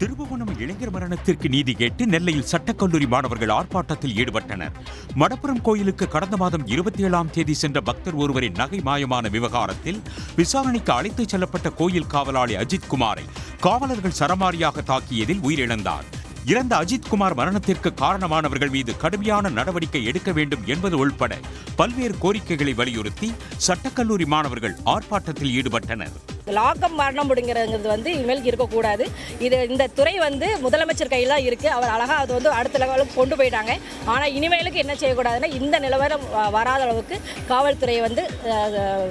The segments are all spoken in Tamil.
திருபுவனம் இளைஞர் மரணத்திற்கு நீதி கேட்டு நெல்லையில் சட்டக்கல்லூரி மாணவர்கள் ஆர்ப்பாட்டத்தில் ஈடுபட்டனர். மடப்புரம் கோயிலுக்கு கடந்த மாதம் 27ஆம் தேதி சென்ற பக்தர் ஒருவரின் நகை மாயமான விவகாரத்தில் விசாரணைக்கு அழைத்துச் செல்லப்பட்ட கோயில் காவலாளி அஜித்குமாரை காவலர்கள் சரமாரியாக தாக்கியதில் உயிரிழந்தார். இறந்த அஜித்குமார் மரணத்திற்கு காரணமானவர்கள் மீது கடுமையான நடவடிக்கை எடுக்க வேண்டும் என்பது உள்பட பல்வேறு கோரிக்கைகளை வலியுறுத்தி சட்டக்கல்லூரி மாணவர்கள் ஆர்ப்பாட்டத்தில் ஈடுபட்டனர். லாக்அப் மரணம் அப்படிங்கிறது இனிமேல் இருக்கக்கூடாது. இந்த துறை முதலமைச்சர் கையில் தான் இருக்குது. அவர் அழகாக அது அடுத்த லெவலுக்கு கொண்டு போயிட்டாங்க. ஆனால் இனிமேலுக்கு என்ன செய்யக்கூடாதுன்னா இந்த நிலவரம் வராத அளவுக்கு காவல்துறையை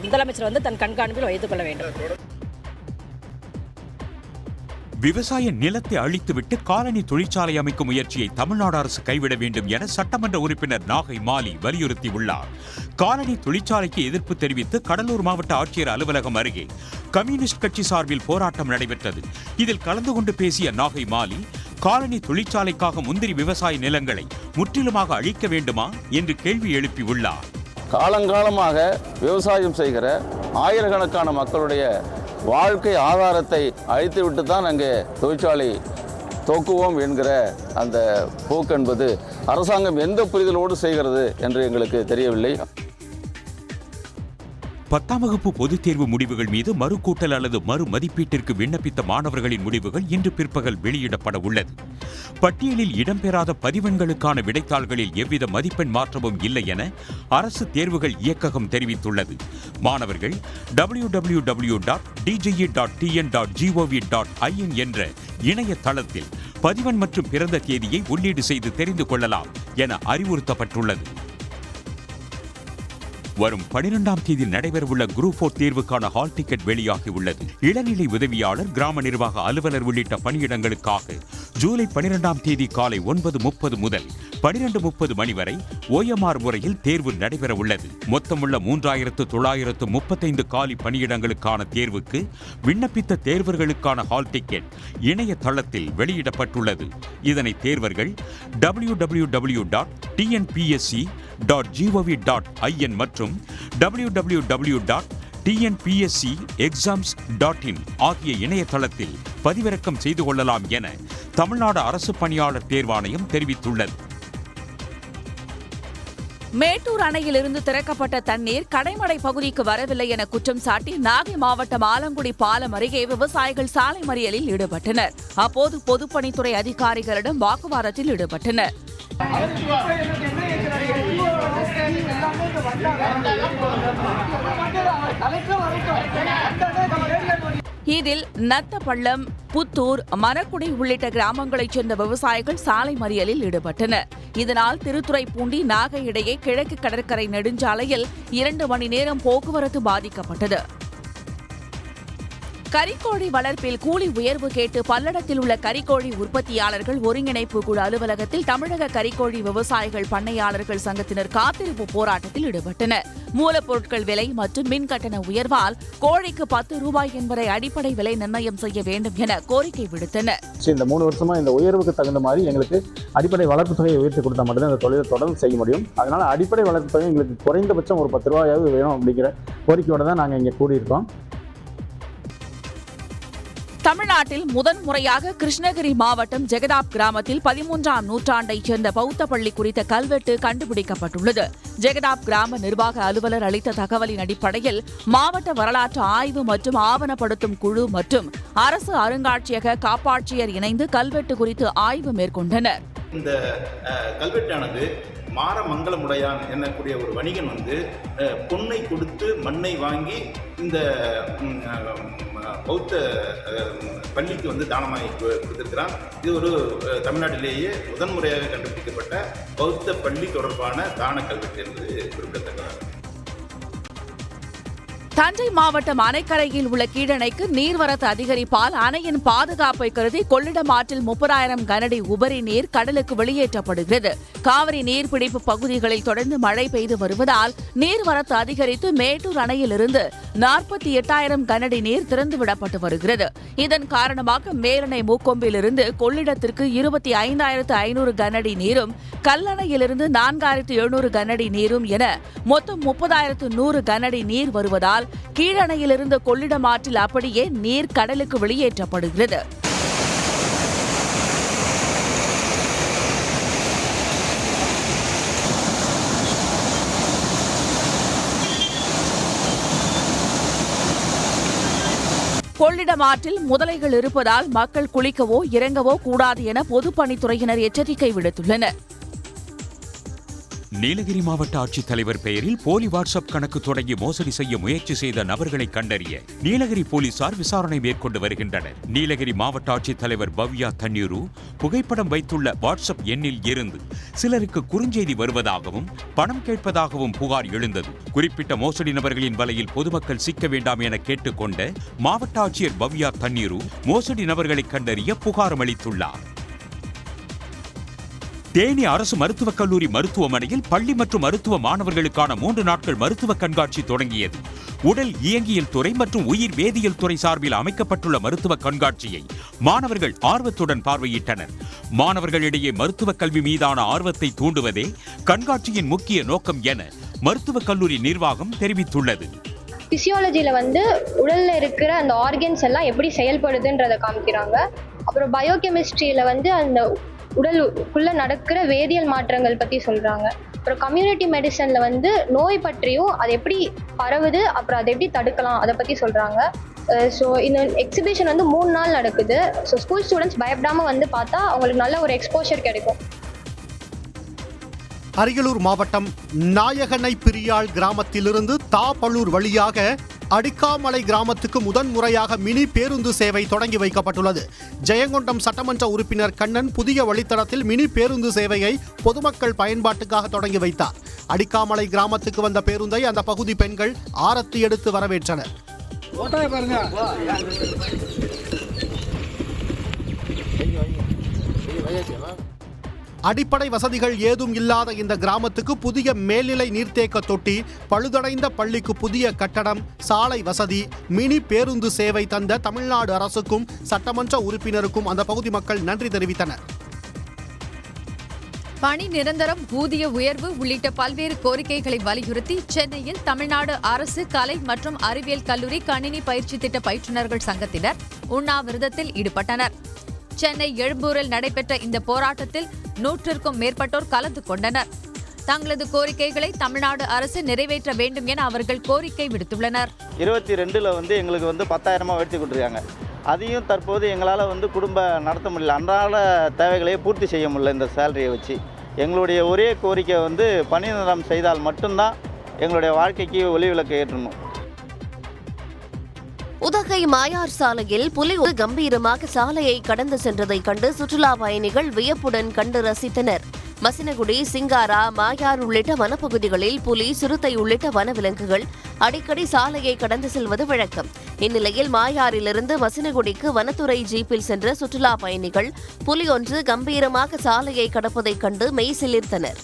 முதலமைச்சர் தன் கண்காணிப்பில் வைத்துக் கொள்ள வேண்டும். விவசாய நிலத்தை அழித்துவிட்டு காலனி தொழிற்சாலை அமைக்கும் முயற்சியை தமிழ்நாடு அரசு கைவிட வேண்டும் என சட்டமன்ற உறுப்பினர் நாகை மாலி வலியுறுத்தியுள்ளார். காலனி தொழிற்சாலைக்கு எதிர்ப்பு தெரிவித்து கடலூர் மாவட்ட ஆட்சியர் அலுவலகம் அருகே கம்யூனிஸ்ட் கட்சி சார்பில் போராட்டம் நடைபெற்றது. இதில் கலந்து கொண்டு பேசிய நாகை மாலி, காலனி தொழிற்சாலைக்காக முந்திரி விவசாய நிலங்களை முற்றிலுமாக அழிக்க வேண்டுமா என்று கேள்வி எழுப்பியுள்ளார். காலங்காலமாக விவசாயம் செய்கிற ஆயிரக்கணக்கான மக்களுடைய வாழ்க்கை ஆதாரத்தை அழித்துவிட்டு தான் அங்கே தொழிற்சாலை தோக்குவோம் என்கிற அந்த போக்கு என்பது அரசாங்கம் எந்த புரிதலோடு செய்கிறது என்று எங்களுக்கு தெரியவில்லை. 10ஆம் வகுப்பு பொதுத் தேர்வு முடிவுகள் மீது மறுகூட்டல் அல்லது மறு மதிப்பீட்டிற்கு விண்ணப்பித்த மாணவர்களின் முடிவுகள் இன்று பிற்பகல் வெளியிடப்பட உள்ளது. பட்டியலில் இடம்பெறாத பதிவெண்களுக்கான விடைத்தாள்களில் எவ்வித மதிப்பெண் மாற்றமும் இல்லை என அரசு தேர்வுகள் இயக்ககம் தெரிவித்துள்ளது. மாணவர்கள் www.dje.tn.gov.in என்ற இணையதளத்தில் பதிவெண் மற்றும் பிறந்த தேதியை உள்ளீடு செய்து தெரிந்து கொள்ளலாம் என அறிவுறுத்தப்பட்டுள்ளது. வரும் 12ஆம் தேதி நடைபெறவுள்ள குரூப் 4 தேர்வுக்கான ஹால் டிக்கெட் வெளியாகியுள்ளது. இளநிலை உதவியாளர், கிராம நிர்வாக அலுவலர் உள்ளிட்ட பணியிடங்களுக்காக ஜூலை 12ஆம் தேதி காலை 9:30 முதல் 12:30 மணி வரை OMR முறையில் தேர்வு நடைபெறவுள்ளது. மொத்தமுள்ள 3935 காலி பணியிடங்களுக்கான தேர்வுக்கு விண்ணப்பித்த தேர்வர்களுக்கான ஹால் டிக்கெட் இணையதளத்தில் வெளியிடப்பட்டுள்ளது. இதனை தேர்வர்கள் www.tnpsc.gov.in மற்றும் www.tnpscexams.in ஆகிய இணையதளத்தில் பதிவிறக்கம் செய்து கொள்ளலாம் என தமிழ்நாடு அரசு பணியாளர் தேர்வாணையம் தெரிவித்துள்ளது. மேட்டூர் அணையிலிருந்து திறக்கப்பட்ட தண்ணீர் கடைமடை பகுதிக்கு வரவில்லை என குற்றம் சாட்டி நாகை மாவட்டம் ஆலங்குடி பாலம் அருகே விவசாயிகள் சாலை மறியலில் ஈடுபட்டனர். அப்போது பொதுப்பணித்துறை அதிகாரிகளிடம் வாக்குவாதத்தில் ஈடுபட்டனர். இதில் நத்தப்பள்ளம், புத்தூர், மணக்குடி உள்ளிட்ட கிராமங்களைச் சேர்ந்த விவசாயிகள் சாலை மறியலில் ஈடுபட்டனர். இதனால் திருத்துறைப்பூண்டி நாகை இடையே கிழக்கு கடற்கரை நெடுஞ்சாலையில் 2 மணி நேரம் போக்குவரத்து பாதிக்கப்பட்டது. கறிக்கோழி வளர்ப்பில் கூலி உயர்வு கேட்டு பல்லடத்தில் உள்ள கறிக்கோழி உற்பத்தியாளர்கள் ஒருங்கிணைப்பு குழு அலுவலகத்தில் தமிழக கறிக்கோழி விவசாயிகள் பண்ணையாளர்கள் சங்கத்தினர் காத்திருப்பு போராட்டத்தில் ஈடுபட்டனர். மூலப்பொருட்கள் விலை மற்றும் மின் கட்டண உயர்வால் கோழிக்கு 10 ரூபாய் என்பதை அடிப்படை விலை நிர்ணயம் செய்ய வேண்டும் என கோரிக்கை விடுத்தனர். இந்த 3 வருஷமா இந்த உயர்வுக்கு தகுந்த மாதிரி எங்களுக்கு அடிப்படை வளர்ப்பு தொகையை உயர்த்தி கொடுத்தா மட்டும்தான் இந்த தொழிலை தொடர்ந்து செய்ய முடியும். அதனால அடிப்படை வளர்ப்பு தொகை எங்களுக்கு குறைந்தபட்சம் ஒரு 10 ரூபாயாவது வேணும் அப்படிங்கிற கோரிக்கையோட தான் நாங்கள் இங்கே கூடியிருக்கோம். தமிழ்நாட்டில் முதன்முறையாக கிருஷ்ணகிரி மாவட்டம் ஜெகதாப் கிராமத்தில் 13ஆம் நூற்றாண்டைச் சேர்ந்த பௌத்த பள்ளி குறித்த கல்வெட்டு கண்டுபிடிக்கப்பட்டுள்ளது. ஜெகதாப் கிராம நிர்வாக அலுவலர் அளித்த தகவலின் அடிப்படையில் மாவட்ட வரலாற்று ஆய்வு மற்றும் ஆவணப்படுத்தும் குழு மற்றும் அரசு அருங்காட்சியக காப்பாட்சியர் இணைந்து கல்வெட்டு குறித்து ஆய்வு மேற்கொண்டனர். இந்த கல்வெட்டானது மாரமங்கலமுடையான் என்னக்கூடிய ஒரு வணிகன் பொன்னை கொடுத்து மண்ணை வாங்கி இந்த பௌத்த பள்ளிக்கு தானமாகி கொடுத்திருக்கிறான். இது ஒரு தமிழ்நாட்டிலேயே முதன்முறையாக கண்டுபிடிக்கப்பட்ட பௌத்த பள்ளி தொடர்பான தான கல்வெட்டு என்பது குறிப்பிடத்தக்கது. தஞ்சை மாவட்டம் அணைக்கரையில் உள்ள கீழணைக்கு நீர்வரத்து அதிகரிப்பால் அணையின் பாதுகாப்பை கருதி கொள்ளிடம் ஆற்றில் 30,000 கனஅடி உபரி நீர் கடலுக்கு வெளியேற்றப்படுகிறது. காவிரி நீர்பிடிப்பு பகுதிகளில் தொடர்ந்து மழை பெய்து வருவதால் நீர்வரத்து அதிகரித்து மேட்டூர் அணையிலிருந்து 48,000 கனஅடி நீர் திறந்துவிடப்பட்டு வருகிறது. இதன் காரணமாக மேலணை மூக்கொம்பிலிருந்து கொள்ளிடத்திற்கு 25,500 கனஅடி நீரும், கல்லணையிலிருந்து 4,700 கனஅடி நீரும் என மொத்தம் 30,100 கனஅடி நீர் வருவதால் கீழணையிலிருந்து கொள்ளிடம் ஆற்றில் அப்படியே நீர் கடலுக்கு வெளியேற்றப்படுகிறது. கொள்ளிடம் ஆற்றில் முதலைகள் இருப்பதால் மக்கள் குளிக்கவோ இறங்கவோ கூடாது என பொதுப்பணித்துறையினர் எச்சரிக்கை விடுத்துள்ளனர். நீலகிரி மாவட்ட ஆட்சித்தலைவர் பெயரில் போலி வாட்ஸ்அப் கணக்கு தொடங்கி மோசடி செய்ய முயற்சி செய்த நபர்களை கண்டறிய நீலகிரி போலீசார் விசாரணை மேற்கொண்டு வருகின்றனர். நீலகிரி மாவட்ட ஆட்சித்தலைவர் பவ்யா தண்ணீரு புகைப்படம் வைத்துள்ள வாட்ஸ்அப் எண்ணில் இருந்து சிலருக்கு குறுஞ்செய்தி வருவதாகவும் பணம் கேட்பதாகவும் புகார் எழுந்தது. குறிப்பிட்ட மோசடி நபர்களின் வலையில் பொதுமக்கள் சிக்க வேண்டாம் என கேட்டுக்கொண்ட மாவட்ட ஆட்சியர் பவ்யா தண்ணீரு மோசடி நபர்களை கண்டறிய புகாரும் அளித்துள்ளார். தேனி அரசு மருத்துவக் கல்லூரி மருத்துவமனையில் பள்ளி மற்றும் மருத்துவ மாணவர்களுக்கான 3 நாட்கள் மருத்துவ கண்காட்சி தொடங்கியது. உடல் இயங்கியல் துறை மற்றும் உயிர் வேதியியல் துறை சார்பில் அமைக்கப்பட்டுள்ள மருத்துவ கண்காட்சியை மாணவர்கள் ஆர்வத்துடன் பார்வையிட்டனர். மாணவர்களிடையே மருத்துவக் கல்வி மீதான ஆர்வத்தை தூண்டுவதே கண்காட்சியின் முக்கிய நோக்கம் என மருத்துவக் கல்லூரி நிர்வாகம் தெரிவித்துள்ளது. பிசியாலஜியில் உடலில் இருக்கிற அந்த ஆர்கன்ஸ் எல்லாம் எப்படி செயல்படுதுன்றதை காமிக்கிறாங்க. அப்புறம் பயோகெமிஸ்ட்ரியில் அந்த உடலுக்குள்ள நடக்கிற வேதியியல் மாற்றங்கள் பற்றி சொல்கிறாங்க. அப்புறம் கம்யூனிட்டி மெடிசனில் நோய் பற்றியும் அது எப்படி பரவுது, அப்புறம் அதை எப்படி தடுக்கலாம் அதை பற்றி சொல்கிறாங்க. ஸோ இந்த எக்ஸிபிஷன் 3 நாள் நடக்குது. ஸோ ஸ்கூல் ஸ்டூடெண்ட்ஸ் பயப்படாமல் பார்த்தா அவங்களுக்கு நல்ல ஒரு எக்ஸ்போஷர் கிடைக்கும். அரியலூர் மாவட்டம் நாயகனை பிரியாள் கிராமத்திலிருந்து தாப்பலூர் வழியாக அடிக்காமலை கிராமத்துக்கு முதன்முறையாக மினி பேருந்து சேவை தொடங்கி வைக்கப்பட்டுள்ளது. ஜெயங்கொண்டம் சட்டமன்ற உறுப்பினர் கண்ணன் புதிய வழித்தடத்தில் மினி பேருந்து சேவையை பொதுமக்கள் பயன்பாட்டுக்காக தொடங்கி வைத்தார். அடிக்காமலை கிராமத்துக்கு வந்த பேருந்தை அந்த பகுதி பெண்கள் ஆரத்தி எடுத்து வரவேற்றனர். அடிப்படை வசதிகள் ஏதும் இல்லாத இந்த கிராமத்துக்கு புதிய மேல்நிலை நீர்த்தேக்க தொட்டி, பழுதடைந்த பள்ளிக்கு புதிய கட்டடம், சாலை வசதி, மினி பேருந்து சேவை தந்த தமிழ்நாடு அரசுக்கும் சட்டமன்ற உறுப்பினருக்கும் அந்த பகுதி மக்கள் நன்றி தெரிவித்தனர். பணி நிரந்தரம், ஊதிய உயர்வு உள்ளிட்ட பல்வேறு கோரிக்கைகளை வலியுறுத்தி சென்னையில் தமிழ்நாடு அரசு கலை மற்றும் அறிவியல் கல்லூரி கணினி பயிற்சி திட்ட பயிற்றுநர்கள் சங்கத்தினர் உண்ணாவிரதத்தில் ஈடுபட்டனர். சென்னை எழும்பூரில் நடைபெற்ற இந்த போராட்டத்தில் 100க்கும் மேற்பட்டோர் கலந்து கொண்டனர். தங்களது கோரிக்கைகளை தமிழ்நாடு அரசு நிறைவேற்ற வேண்டும் என அவர்கள் கோரிக்கை விடுத்துள்ளனர். 22 எங்களுக்கு 10,000 உயர்த்தி கொடுத்துருக்காங்க. அதையும் தற்போது எங்களால் குடும்ப நடத்த முடியல. அன்றாட தேவைகளையே பூர்த்தி செய்ய முடியல இந்த சேலரியை வச்சு. எங்களுடைய ஒரே கோரிக்கை பணி நிரந்தரம் செய்தால் மட்டும்தான் எங்களுடைய வாழ்க்கைக்கு ஒளி விளக்கு ஏற்றணும். உதகை மாயார் சாலையில் புலி கம்பீரமாக சாலையை கடந்து சென்றதை கண்டு சுற்றுலா பயணிகள் வியப்புடன் கண்டு ரசித்தனர். மசினகுடி, சிங்காரா, மாயார் உள்ளிட்ட வனப்பகுதிகளில் புலி, சிறுத்தை உள்ளிட்ட வனவிலங்குகள் அடிக்கடி சாலையை கடந்து செல்வது வழக்கம். இந்நிலையில் மாயாரிலிருந்து மசினகுடிக்கு வனத்துறை ஜீப்பில் சென்ற சுற்றுலா பயணிகள் புலி ஒன்று கம்பீரமாக சாலையை கடப்பதைக் கண்டு மெய் சிலிர்த்தனர்.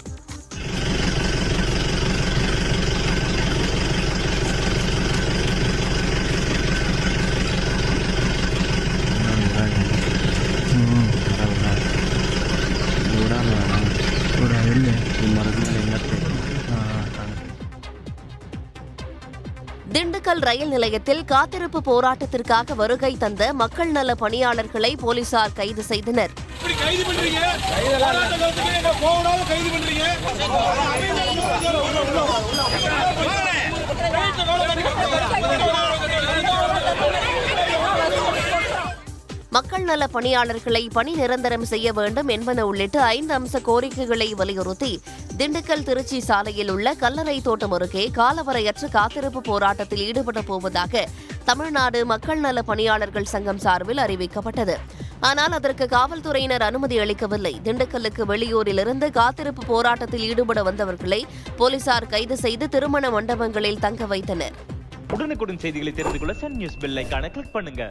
திண்டுக்கல் ரயில் நிலையத்தில் காத்திருப்பு போராட்டத்திற்காக வருகை தந்த மக்கள் நல பணியாளர்களை போலீசார் கைது செய்தனர். மக்கள் நல பணியாளர்களை பணி நிரந்தரம் செய்ய வேண்டும் என்பன உள்ளிட்ட 5 அம்ச கோரிக்கைகளை வலியுறுத்தி திண்டுக்கல் திருச்சி சாலையில் உள்ள கல்லறை தோட்டம் அருகே காலவரையற்ற காத்திருப்பு போராட்டத்தில் ஈடுபட போவதாக தமிழ்நாடு மக்கள் நல பணியாளர்கள் சங்கம் சார்பில் அறிவிக்கப்பட்டது. ஆனால் அதற்கு காவல்துறையினர் அனுமதி அளிக்கவில்லை. திண்டுக்கல்லுக்கு வெளியூரிலிருந்து காத்திருப்பு போராட்டத்தில் ஈடுபட வந்தவர்களை போலீசார் கைது செய்து திருமண மண்டபங்களில் தங்க வைத்தனர். உடனுக்குடன் செய்திகளை தெரிந்து கொள்ள சன் நியூஸ் பெல் ஐகானை கிளிக் பண்ணுங்க.